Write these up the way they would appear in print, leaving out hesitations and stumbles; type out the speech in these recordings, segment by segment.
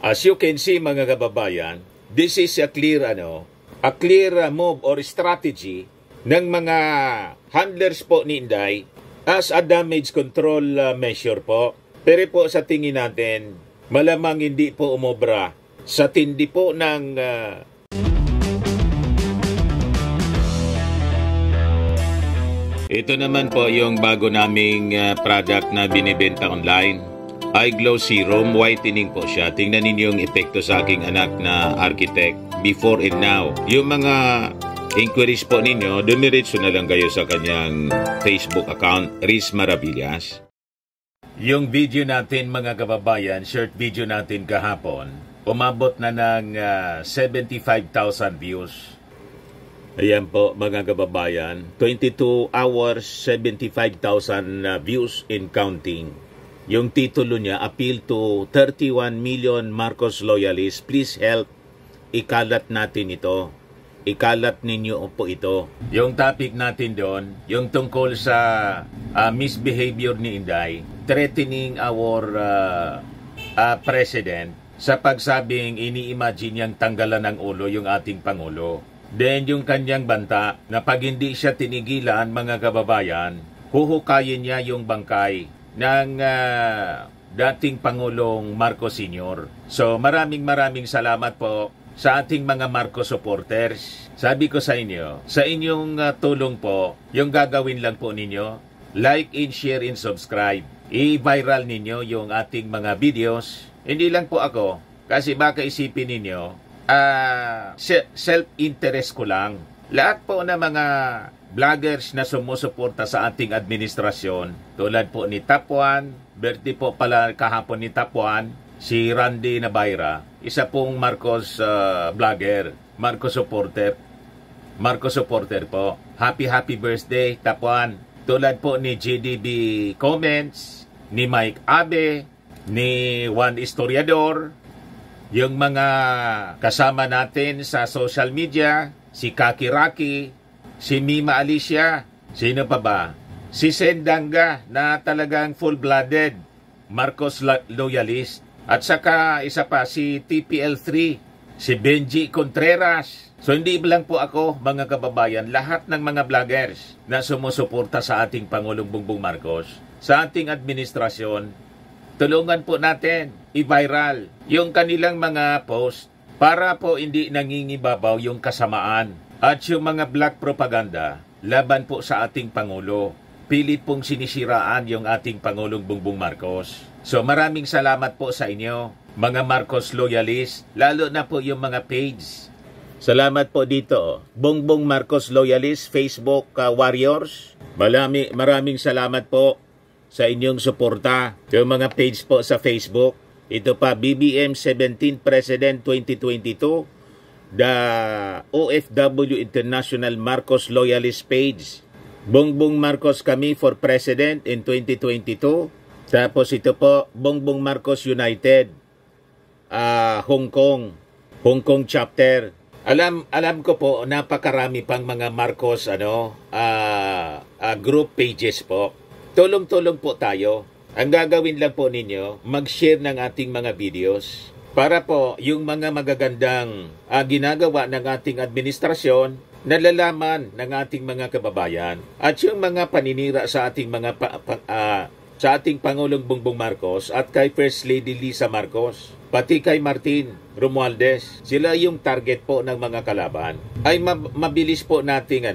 As you can see mga kababayan, this is a clear move or strategy ng mga handlers po ni Inday as a damage control measure po. Pero po sa tingin natin, malamang hindi po umobra sa tindi po ng Ito naman po yung bago naming product na binibenta online. iGlow Serum, whitening po siya. Tingnan ninyo yung epekto sa aking anak na architect before and now. Yung mga inquiries po ninyo, dumiretso na lang kayo sa kanyang Facebook account, Riz Maravillas. Yung video natin mga kababayan, short video natin kahapon, umabot na ng 75,000 views. Ayan po mga kababayan, 22 hours, 75,000 views in counting. Yung titulo niya, Appeal to 31 million Marcos loyalists, please help. Ikalat natin ito. Ikalat ninyo po ito. Yung topic natin doon, yung tungkol sa misbehavior ni Inday, threatening our president sa pagsabing ini-imagine niyang tanggalan ng ulo yung ating Pangulo. Then yung kanyang banta na pag hindi siya tinigilan mga kababayan, huhukayin niya yung bangkay ng dating Pangulong Marcos Sr. So maraming salamat po sa ating mga Marcos supporters. Sabi ko sa inyo, sa inyong tulong po, yung gagawin lang po ninyo, like and share and subscribe. I-viral ninyo yung ating mga videos. Hindi lang po ako, kasi baka isipin ninyo, self-interest ko lang. Lahat po ng mga vloggers na sumusuporta sa ating administrasyon, tulad po ni Tapuan, birthday po pala kahapon ni Tapuan, si Randy Nabayra, isa pong Marcos vlogger, Marcos supporter po. Happy birthday, Tapuan. Tulad po ni GDB Comments, ni Mike Abe, ni Juan Historiador, yung mga kasama natin sa social media, si Kaki Raki, si Mima Alicia, sino pa ba? Si Sendanga na talagang full-blooded Marcos loyalist. At saka isa pa si TPL3, si Benji Contreras. So hindi lang po ako mga kababayan, lahat ng mga vloggers na sumusuporta sa ating Pangulong Bongbong Marcos, sa ating administrasyon, tulungan po natin i-viral yung kanilang mga post para po hindi nangingibabaw yung kasamaan at yung mga black propaganda laban po sa ating Pangulo. Pilit pong sinisiraan yung ating Pangulong Bongbong Marcos. So maraming salamat po sa inyo, mga Marcos loyalists, lalo na po yung mga page. Salamat po dito, Bongbong Marcos loyalists, Facebook warriors. Maraming salamat po sa inyong suporta. Yung mga page po sa Facebook, ito pa BBM 17 President 2022, the OFW International Marcos Loyalist page, Bongbong Marcos Kami for President in 2022, tapos ito po Bongbong Marcos United Hong Kong chapter. Alam ko po napakarami pang mga Marcos group pages po. Tulong-tulong po tayo. Ang gagawin lang po ninyo, mag-share ng ating mga videos para po yung mga magagandang ginagawa ng ating administrasyon nalalaman ng ating mga kababayan at yung mga paninira sa ating sa ating Pangulong Bongbong Marcos at kay First Lady Lisa Marcos, pati kay Martin Romualdez. Sila yung target po ng mga kalaban. Ay mabilis po nating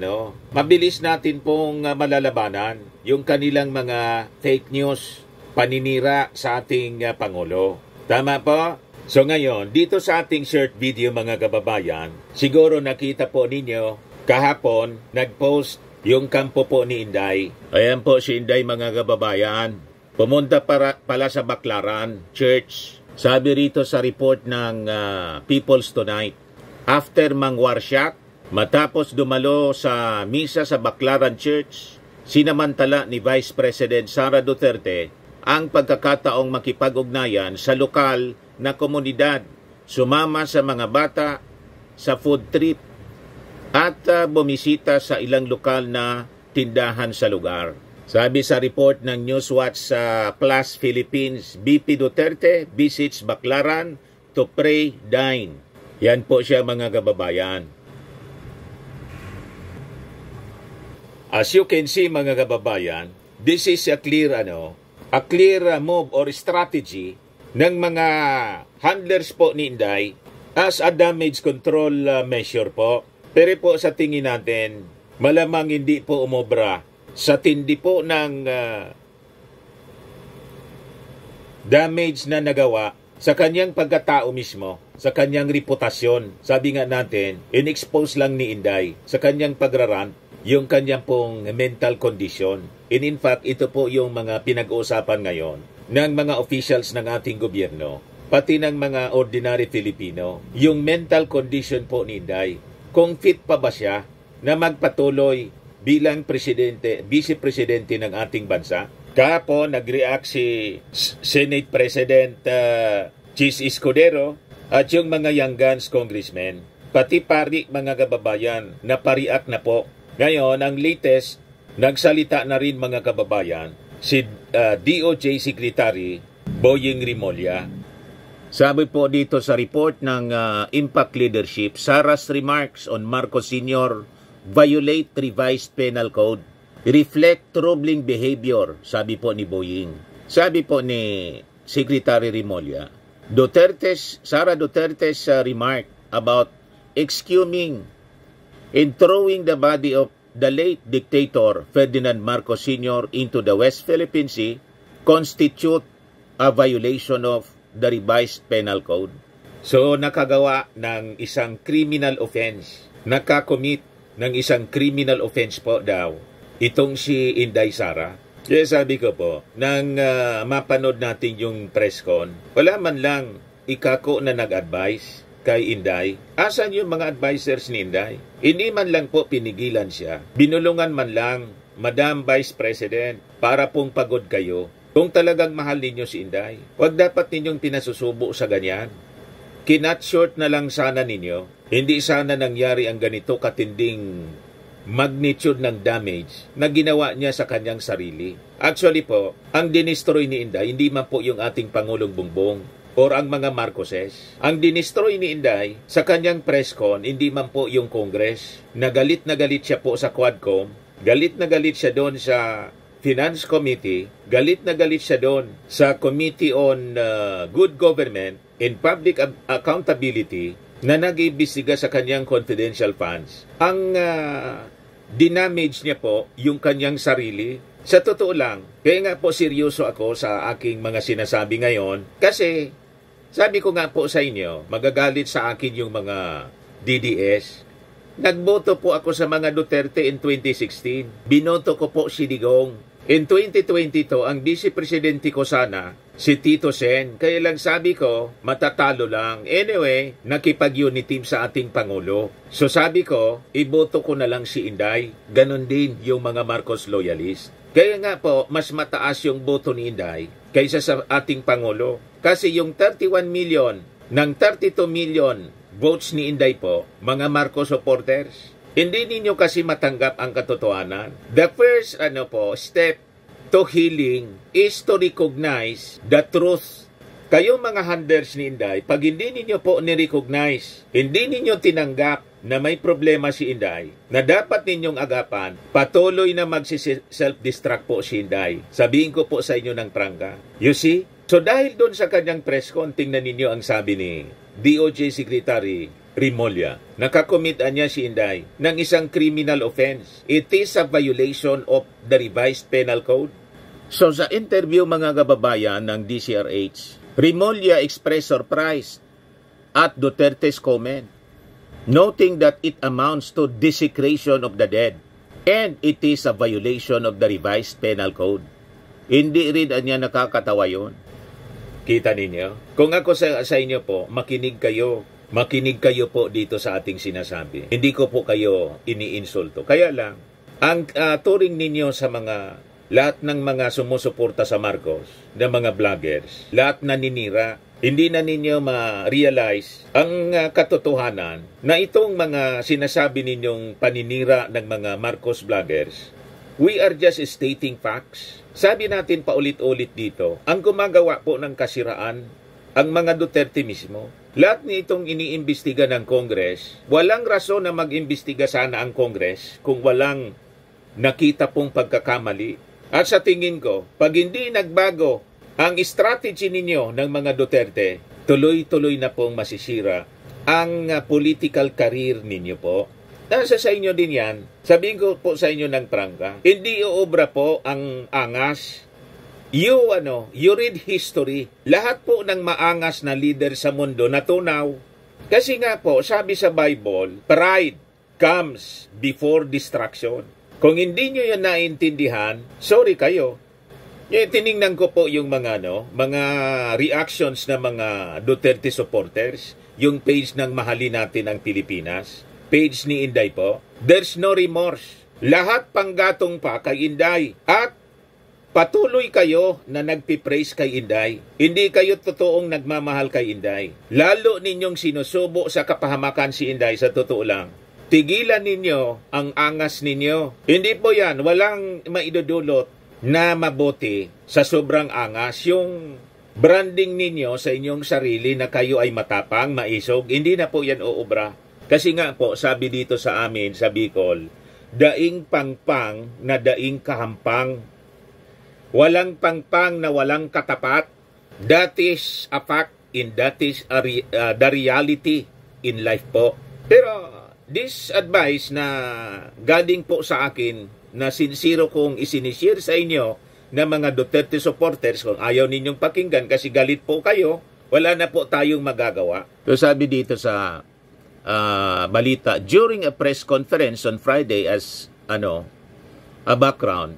mabilis natin pong malalabanan yung kanilang mga fake news, paninira sa ating Pangulo. Tama po? So ngayon, dito sa ating short video mga kababayan, siguro nakita po ninyo, kahapon, nag-post yung kampo po ni Inday. Ayan po si Inday mga kababayan. Pumunta pala sa Baclaran Church. Sabi rito sa report ng People's Tonight, after mangwarsyak, matapos dumalo sa misa sa Baclaran Church, sinamantala ni Vice President Sara Duterte ang pagkakataong makipag-ugnayan sa lokal na komunidad, sumama sa mga bata sa food trip at bumisita sa ilang lokal na tindahan sa lugar. Sabi sa report ng Newswatch sa Plus Philippines, BP Duterte visits Baclaran to pray, dine. Yan po siya mga kababayan. As you can see mga kababayan, this is a clear move or strategy ng mga handlers po ni Inday as a damage control measure po. Pero po sa tingin natin, malamang hindi po umobra sa tindi po ng damage na nagawa sa kanyang pagkatao mismo, sa kanyang reputasyon. Sabi nga natin, in-expose lang ni Inday sa kanyang pagrarant yung kanyang pong mental condition. And in fact, ito po yung mga pinag-uusapan ngayon ng mga officials ng ating gobyerno, pati ng mga ordinary Filipino, yung mental condition po ni Inday. Kung fit pa ba siya na magpatuloy bilang presidente, vice-presidente ng ating bansa? Kahapon, nag-react si Senate President Chis Escudero at yung mga Young Guns congressmen, pati pari mga kababayan, na pariak na po. Ngayon, ang latest, nagsalita na rin mga kababayan, si DOJ Secretary Boying Rimulya. Sabi po dito sa report ng Impact Leadership, Sara's remarks on Marcos Sr. violate revised penal code, reflect troubling behavior, sabi po ni Boying. Sabi po ni Secretary Rimulya, Sara Duterte's remark about exhuming and throwing the body of the late dictator Ferdinand Marcos Sr. into the West Philippine Sea constitute a violation of the revised penal code. So, nakagawa ng isang criminal offense. Nakakommit ng isang criminal offense po daw itong si Inday Sara. Kaya sabi ko po, nang mapanood natin yung press con, wala man lang ikako na nag-advise kay Inday. Asan yung mga advisors ni Inday? Hindi man lang po pinigilan siya. Binulungan man lang, Madam Vice President, para pong pagod kayo. Kung talagang mahal ninyo si Inday, wag dapat ninyong pinasusubo sa ganyan. Kinat short na lang sana ninyo. Hindi sana nangyari ang ganito katinding magnitude ng damage na ginawa niya sa kanyang sarili. Actually po, ang dinestroy ni Inday, hindi man po yung ating Pangulong Bongbong or ang mga Marcoses. Ang dinestroy ni Inday sa kanyang press con, hindi man po yung Congress. Na galit siya po sa Quadcom, galit na galit siya doon sa Finance Committee, galit na galit siya doon sa Committee on Good Government and Public Accountability na nag-iimbestiga sa kanyang confidential funds. Ang dinamage niya po yung kanyang sarili. Sa totoo lang, kaya nga po seryoso ako sa aking mga sinasabi ngayon kasi sabi ko nga po sa inyo, magagalit sa akin yung mga DDS. Nagboto po ako sa mga Duterte in 2016. Binoto ko po si Digong. In 2022, ang vice-presidente ko sana, si Tito Sen. Kaya lang sabi ko, matatalo lang. Anyway, nakipag-unity sa ating Pangulo. So sabi ko, iboto ko na lang si Inday. Ganon din yung mga Marcos loyalist. Kaya nga po, mas mataas yung boto ni Inday kaysa sa ating Pangulo. Kasi yung 31 million ng 32 million votes ni Inday po, mga Marcos supporters, hindi ninyo kasi matanggap ang katotohanan. The first step to healing is to recognize the truth. Kayo mga handlers ni Inday, pag hindi ninyo po ni-recognize, hindi ninyo tinanggap na may problema si Inday, na dapat ninyong agapan, patuloy na mag-self-destruct po si Inday. Sabihin ko po sa inyo ng prangka. You see? So dahil doon sa kanyang press con, tingnan ninyo ang sabi ni DOJ Secretary Rimulya. Nakakommit niya si Inday ng isang criminal offense. It is a violation of the revised penal code. So sa interview mga kababayan ng DCRH, Rimulya expressed surprise at Duterte's comment, noting that it amounts to desecration of the dead and it is a violation of the revised penal code. Hindi rin niya nakakatawa yun. Kita ninyo? Kung ako sa inyo po, makinig kayo. Makinig kayo po dito sa ating sinasabi. Hindi ko po kayo iniinsulto. Kaya lang, ang turing ninyo sa lahat ng mga sumusuporta sa Marcos, ng mga vloggers, lahat naninira, hindi na ninyo ma-realize ang katotohanan na itong mga sinasabi ninyong paninira ng mga Marcos vloggers, we are just stating facts. Sabi natin paulit-ulit dito, ang gumagawa po ng kasiraan ang mga Duterte mismo. Lahat nitong iniimbestiga ng Congress, walang rason na mag-imbestiga sana ang Congress kung walang nakita pong pagkakamali. At sa tingin ko, pag hindi nagbago ang strategy ninyo ng mga Duterte, tuloy-tuloy na pong masisira ang political career ninyo po. Nasa sa inyo din yan. Sabihin ko po sa inyo ng prangka, hindi uobra po ang angas. You read history. Lahat po ng maangas na leader sa mundo natunaw. Kasi nga po, sabi sa Bible, pride comes before destruction. Kung hindi nyo yan naintindihan, sorry kayo. Tiningnan ko po yung mga reactions ng mga Duterte supporters, yung page ng Mahalin Natin ang Pilipinas, page ni Inday po. There's no remorse. Lahat panggatong pa kay Inday. At patuloy kayo na nagpipraise kay Inday. Hindi kayo totoong nagmamahal kay Inday. Lalo ninyong sinusubo sa kapahamakan si Inday, sa totoo lang. Tigilan ninyo ang angas ninyo. Hindi po yan, walang maidudulot na mabuti sa sobrang angas. Yung branding ninyo sa inyong sarili na kayo ay matapang, maisog, hindi na po yan uubra. Kasi nga po, sabi dito sa amin, sa Bicol, daing pangpang na daing kahampang. Walang pangpang na walang katapat. That is a fact and that is the reality in life po. Pero this advice na galing po sa akin, na sincero kong isinishare sa inyo na mga Duterte supporters, kung ayaw ninyong pakinggan kasi galit po kayo, wala na po tayong magagawa. So sabi dito sa balita, during a press conference on Friday as a background,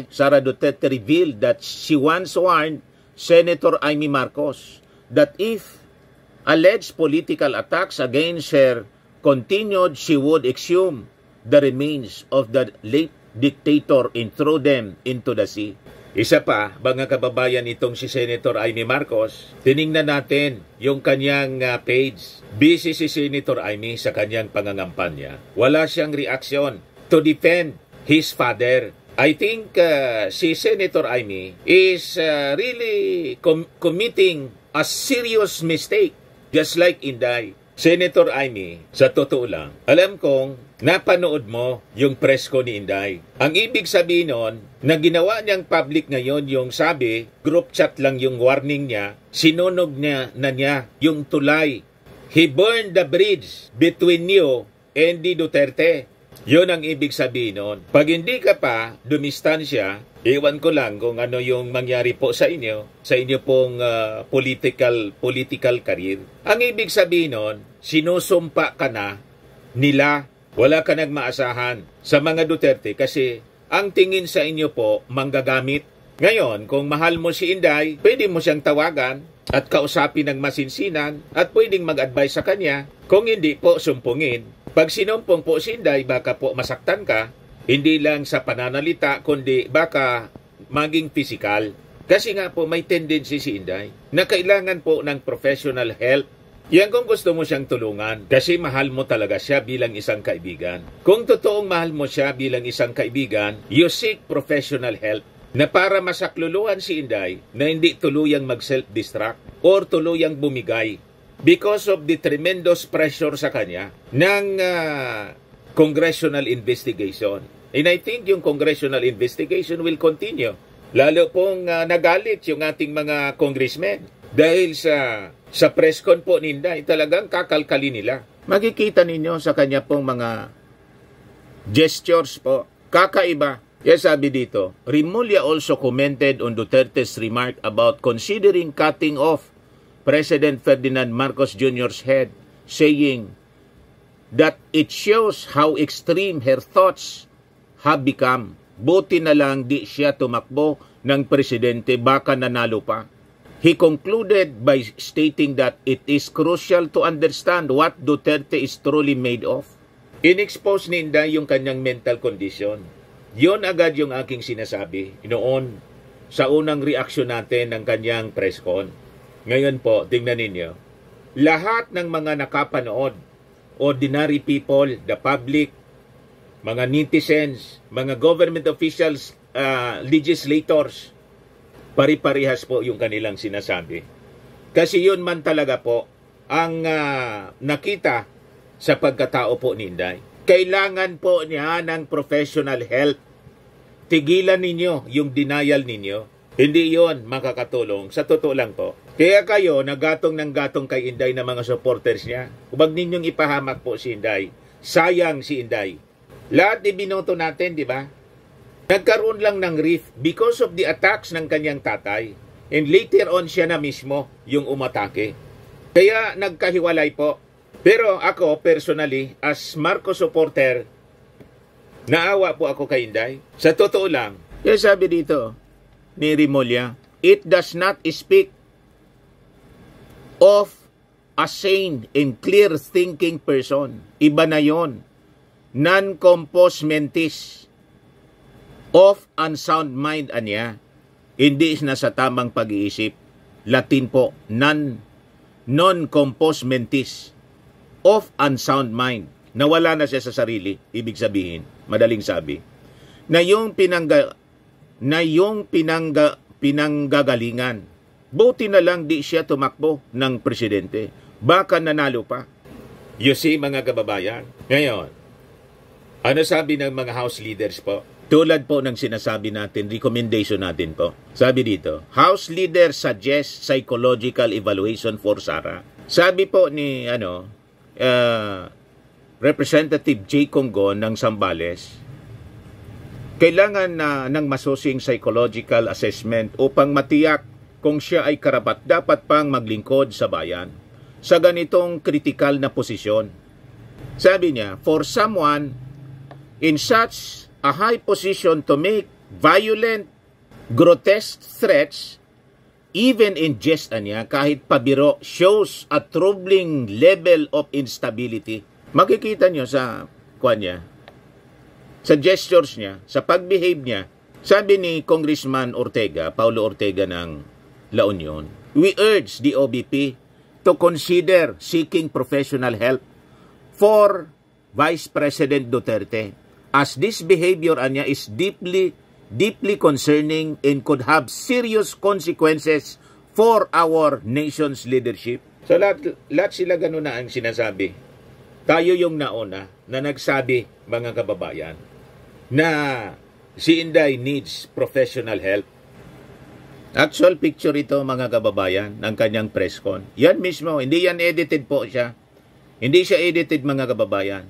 Sara Duterte revealed that she once warned Senator Amy Marcos that if alleged political attacks against her continued, she would exhume the remains of the late dictator and throw them into the sea. Isa pa, mga kababayan, itong si Senator Amy Marcos, tiningnan natin yung kanyang page. Busy si Senator Amy sa kanyang pangangampanya. Wala siyang reaksyon to defend his father. I think si Senator Amy is really committing a serious mistake, just like Inday. Senator Amy, sa totoo lang, alam kong napanood mo yung press ko ni Inday. Ang ibig sabihin nun, na ginawa niyang public ngayon yung sabi, group chat lang yung warning niya, sinunog niya yung tulay. He burned the bridge between you and the Duterte. Yun ang ibig sabihin nun. Pag hindi ka pa dumistansya, iwan ko lang kung ano yung mangyari po sa inyo pong political career. Ang ibig sabihin nun, sinusumpa ka na nila, wala ka nagmaasahan sa mga Duterte kasi ang tingin sa inyo po, manggagamit. Ngayon, kung mahal mo si Inday, pwede mo siyang tawagan at kausapin ng masinsinan at pwedeng mag-advise sa kanya. Kung hindi po, sumpungin. Pag sinumpong po si Inday, baka po masaktan ka, hindi lang sa pananalita, kundi baka maging physical. Kasi nga po may tendency si Inday na kailangan po ng professional help. Yan kung gusto mo siyang tulungan kasi mahal mo talaga siya bilang isang kaibigan. Kung totoong mahal mo siya bilang isang kaibigan, you seek professional help na para masakluluhan si Inday na hindi tuluyang mag-self-destruct or tuluyang bumigay because of the tremendous pressure sa kanya ng congressional investigation. And I think yung congressional investigation will continue. Lalo pong nagalit yung ating mga congressmen dahil sa press con po ni Inday, talagang kakalkali nila. Makikita ninyo sa kanya pong mga gestures po, kakaiba. Yes, sabi dito, Rimulya also commented on Duterte's remark about considering cutting off President Ferdinand Marcos Jr.'s head, saying that it shows how extreme her thoughts have become. Buti na lang di siya tumakbo ng presidente, baka nanalo pa. He concluded by stating that it is crucial to understand what Duterte is truly made of. In-expose ni Inday yung kanyang mental condition. Yon agad yung aking sinasabi noon sa unang reaksyon natin ng kanyang press con. Ngayon po, tingnan ninyo, lahat ng mga nakapanood, ordinary people, the public, mga netizens, mga government officials, legislators, pari-parihas po yung kanilang sinasabi. Kasi yun man talaga po ang nakita sa pagkatao po ni Inday. Kailangan po niya ng professional help. Tigilan ninyo yung denial ninyo. Hindi yon makakatulong. Sa totoo lang po. Kaya kayo, nagatong ng gatong kay Inday na mga supporters niya. Huwag ninyong ipahamak po si Inday. Sayang si Inday. Lahat ibinoto natin, di ba? Nagkaroon lang ng rift because of the attacks ng kanyang tatay. And later on siya na mismo yung umatake. Kaya nagkahiwalay po. Pero ako personally, as Marcos supporter, naawa po ako kay Inday. Sa totoo lang, yung sabi dito ni Rimulya, it does not speak of a sane and clear-thinking person. Iba na yon. Non-compos mentis of unsound mind anya. Hindi na sa tamang pag-iisip. Latin po, non-compos mentis of unsound mind. Nawala na siya sa sarili. Ibig sabihin, madaling sabi, na yung pinanggagalingan. Buti na lang di siya tumakbo ng presidente. Baka nanalo pa. You see, mga kababayan. Ngayon, ano sabi ng mga house leaders po? Tulad po ng sinasabi natin, recommendation natin po. Sabi dito, House Leader suggests psychological evaluation for Sara. Sabi po ni Representative J. Congon ng Zambales, kailangan ng masusing psychological assessment upang matiyak kung siya ay karapat-dapat pang maglingkod sa bayan sa ganitong kritikal na posisyon. Sabi niya, for someone in such a high position to make violent, grotesque threats, even in jest niya, kahit pabiro, shows a troubling level of instability. Makikita nyo sa niya, sa gestures niya, sa pag-behave niya. Sabi ni Congressman Ortega, Paulo Ortega ng La Union, we urge the OBP to consider seeking professional help for Vice President Duterte, as this behavior niya is deeply concerning and could have serious consequences for our nation's leadership. So lahat sila ganun na ang sinasabi. Tayo yung nauna na nagsabi, mga kababayan, na si Inday needs professional help. Actual picture ito, mga kababayan, ng kanyang press con. Yan mismo, hindi yan edited po siya. Hindi siya edited, mga kababayan.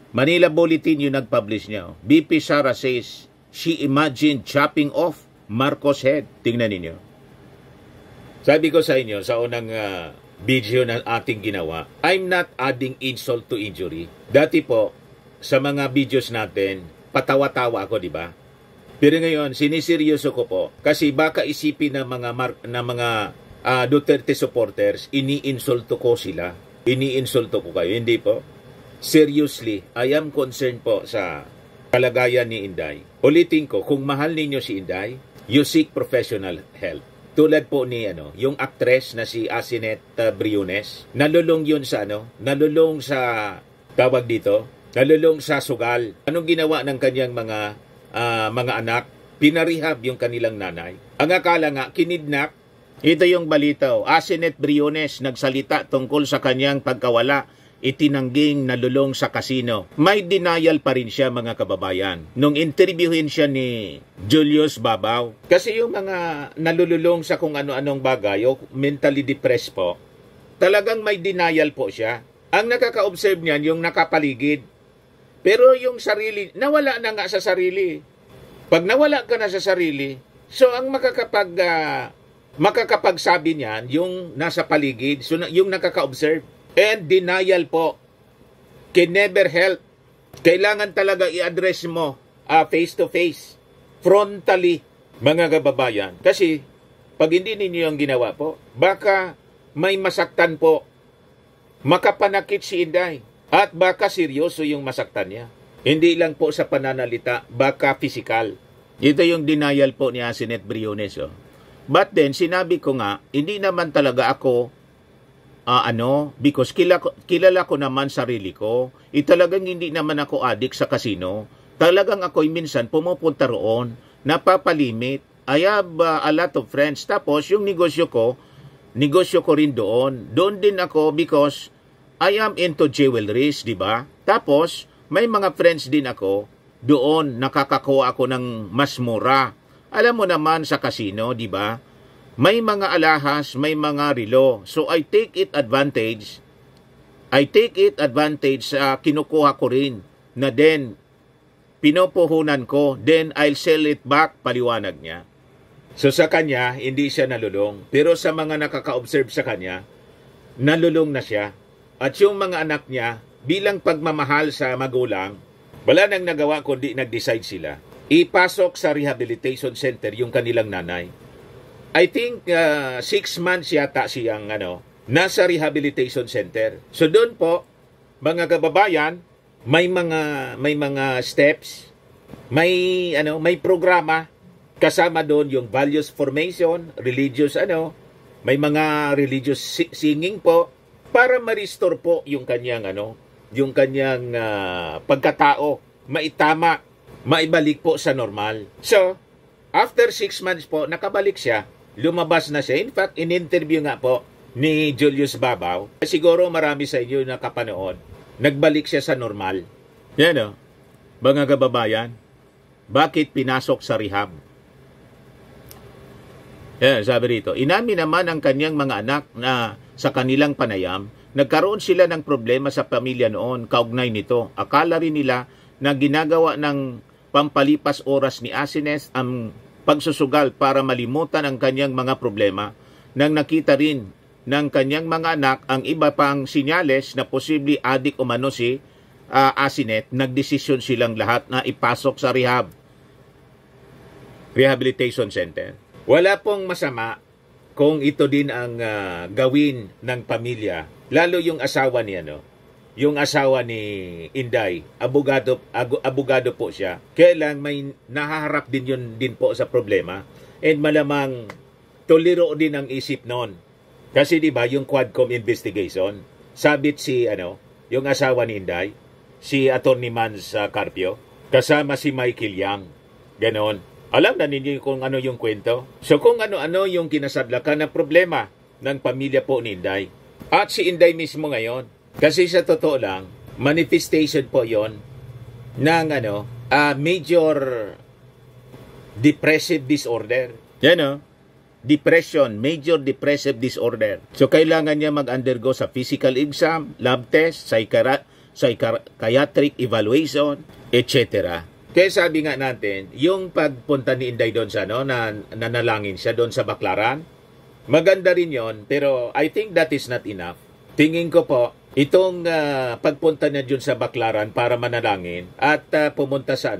Manila Bulletin yung nag-publish niya. BP Sara says she imagined chopping off Marcos' head. Tingnan ninyo. Sabi ko sa inyo, sa unang video na ating ginawa, I'm not adding insult to injury. Dati po, sa mga videos natin, patawa-tawa ako, di ba? Pero ngayon, siniseryoso ko po, kasi baka isipin ng mga Duterte supporters, ini-insulto ko sila. Ini-insulto ko kayo. Hindi po. Seriously, I am concerned po sa kalagayan ni Inday. Ulitin ko, kung mahal ninyo si Inday, you seek professional help. Tulad po ni yung actress na si Asinet Briones, nalulong yun sa nalulong sa tawag dito, nalulong sa sugal. Anong ginawa ng kanyang mga anak? Pinarehab yung kanilang nanay. Ang akala nga kinidnap. Ito yung balita. Asinet Briones nagsalita tungkol sa kanyang pagkawala. Itinangging nalulong sa kasino. May denial pa rin siya, mga kababayan. Nung interviewin siya ni Julius Babaw. Kasi yung mga nalululong sa kung ano-anong bagay o mentally depressed po, talagang may denial po siya. Ang nakaka-observe niyan, yung nakapaligid. Pero yung sarili, nawala na nga sa sarili. Pag nawala ka na sa sarili, so ang makakapagsabi niyan, yung nasa paligid, so yung nakaka-observe. And denial po can never help. Kailangan talaga i-address mo face-to-face, frontally, mga kababayan. Kasi pag hindi ninyo yung ginawa po, baka may masaktan po, makapanakit si Inday. At baka seryoso yung masaktan niya. Hindi lang po sa pananalita, baka physical. Ito yung denial po ni Asinet Briones. But then, sinabi ko nga, hindi naman talaga ako because kilala ko naman sarili ko. Talagang hindi naman ako addict sa casino. Talagang ako'y minsan pumupunta roon, napapalimit. I have a lot of friends. Tapos yung negosyo ko, negosyo ko rin doon. Doon din ako because I am into jewelries, di ba? Tapos, may mga friends din ako, doon nakakakuha ako ng mas mura. Alam mo naman sa casino, di ba? May mga alahas, may mga relo. So, I take it advantage sa kinukuha ko rin na then pinupuhunan ko, then I'll sell it back, paliwanag niya. So sa kanya, hindi siya nalulong. Pero sa mga nakaka-observe sa kanya, nalulong na siya. At yung mga anak niya, bilang pagmamahal sa magulang, wala nang nagawa kundi nag-decide sila. Ipasok sa rehabilitation center yung kanilang nanay. I think 6 months yata siyang nasa rehabilitation center. So doon po, mga kababayan, may mga steps, may programa kasama doon yung values formation, religious may mga religious singing po para ma-restore po yung kanyang pagkatao, maitama, maibalik po sa normal. So, after 6 months po, nakabalik siya, lumabas na siya. In fact, in-interview nga po ni Julius Babaw. Siguro marami sa inyo nakapanood. Nagbalik siya sa normal. Yan mga kababayan, bakit pinasok sa rehab? Yan, sabi rito, inamin naman ang kanyang mga anak na sa kanilang panayam, nagkaroon sila ng problema sa pamilya noon kaugnay nito. Akala rin nila na ginagawa ng pampalipas oras ni Asines ang pagsusugal para malimutan ang kanyang mga problema. Nang nakita rin ng kanyang mga anak ang iba pang sinyales na posible adik umano si Asinet, nagdesisyon silang lahat na ipasok sa rehabilitation center. Wala pong masama kung ito din ang gawin ng pamilya, lalo yung asawa niya, yung asawa ni Inday, abogado po siya. Kaya lang may nahaharap din po sa problema, and malamang tolero din ang isip noon. Kasi di ba yung Quadcom investigation, sabit si yung asawa ni Inday, si Attorney Mans Carpio, kasama si Michael Yang. Ganon. Alam na ninyo kung ano yung kwento? So kung ano-ano yung kinasadlakan na problema ng pamilya po ni Inday. At si Inday mismo ngayon, kasi sa totoo lang, manifestation po yon ng major depressive disorder. Yan depression, major depressive disorder. So kailangan niya mag-undergo sa physical exam, lab test, psychiatric evaluation, etc. Kaya sabi nga natin, yung pagpunta ni Inday doon sa nanalangin siya doon sa Baclaran, maganda rin yon, pero I think that is not enough. Tingin ko po, itong pagpunta niya doon sa Baclaran para manalangin at pumunta sa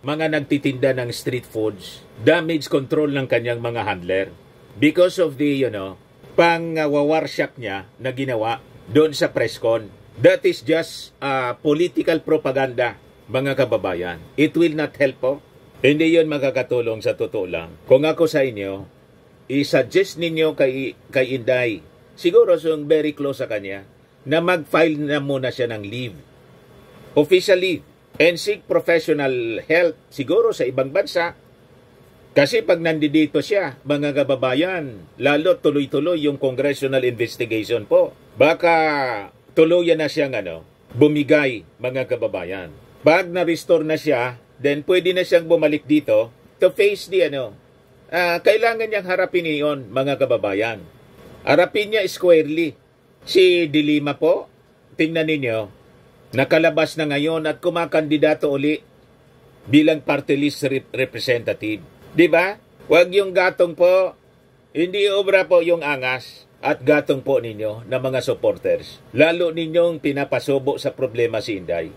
mga nagtitinda ng street foods, damage control ng kanyang mga handler because of the pang-wawarshak niya na ginawa doon sa presscon. That is just political propaganda, mga kababayan. It will not help po. Hindi yun makakatulong sa totoo lang. Kung ako sa inyo, i-suggest ninyo kay Inday, siguro yung very close sa kanya, na mag-file na muna siya ng leave. Official leave. And seek professional help siguro sa ibang bansa. Kasi pag nandito siya, mga kababayan, lalo tuloy-tuloy yung congressional investigation po. Baka tuluyan na siyang bumigay, mga kababayan. Pag na-restore na siya, then pwede na siyang bumalik dito to face the kailangan niyang harapin iyon, mga kababayan. Harapin niya squarely. Si De Lima po, tingnan ninyo, nakalabas na ngayon at kumakandidato uli bilang party list representative. Di ba? Huwag yung gatong po, hindi obra po yung angas at gatong po ninyo na mga supporters. Lalo ninyong pinapasubo sa problema si Inday.